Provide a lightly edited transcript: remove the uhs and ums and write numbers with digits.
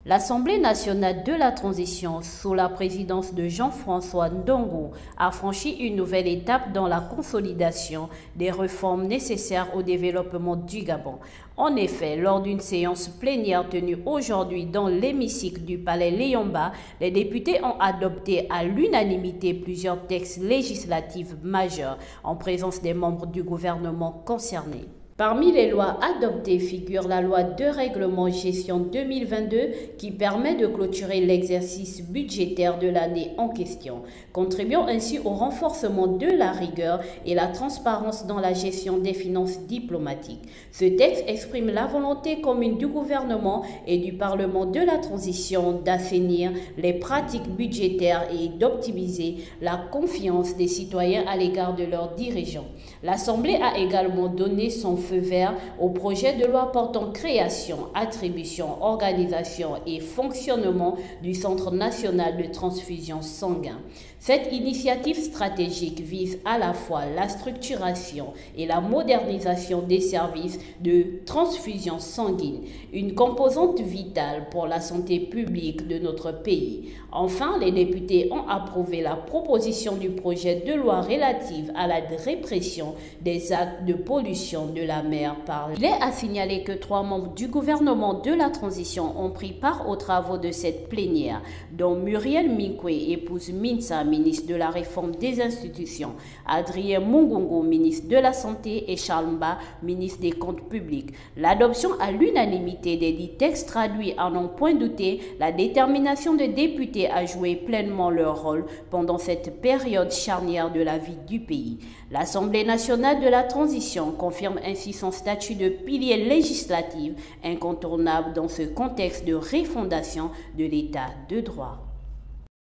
L'Assemblée nationale de la transition, sous la présidence de Jean-François Ndongo, a franchi une nouvelle étape dans la consolidation des réformes nécessaires au développement du Gabon. En effet, lors d'une séance plénière tenue aujourd'hui dans l'hémicycle du Palais Léomba, les députés ont adopté à l'unanimité plusieurs textes législatifs majeurs en présence des membres du gouvernement concernés. Parmi les lois adoptées figure la loi de règlement gestion 2022 qui permet de clôturer l'exercice budgétaire de l'année en question, contribuant ainsi au renforcement de la rigueur et la transparence dans la gestion des finances diplomatiques. Ce texte exprime la volonté commune du gouvernement et du Parlement de la transition d'assainir les pratiques budgétaires et d'optimiser la confiance des citoyens à l'égard de leurs dirigeants. L'Assemblée a également donné son feu vert au projet de loi portant création, attribution, organisation et fonctionnement du Centre national de transfusion sanguine. Cette initiative stratégique vise à la fois la structuration et la modernisation des services de transfusion sanguine, une composante vitale pour la santé publique de notre pays. Enfin, les députés ont approuvé la proposition du projet de loi relative à la répression des actes de pollution de la mer par l'eau. Il est à signaler que 3 membres du gouvernement de la transition ont pris part aux travaux de cette plénière, dont Muriel Minkwe, épouse Minsa, ministre de la Réforme des institutions, Adrien Mungungu, ministre de la Santé, et Charles Mba, ministre des Comptes publics. L'adoption à l'unanimité des 10 textes traduit à n'en point douter la détermination des députés à jouer pleinement leur rôle pendant cette période charnière de la vie du pays. L'Assemblée nationale de la transition confirme ainsi son statut de pilier législatif incontournable dans ce contexte de refondation de l'État de droit.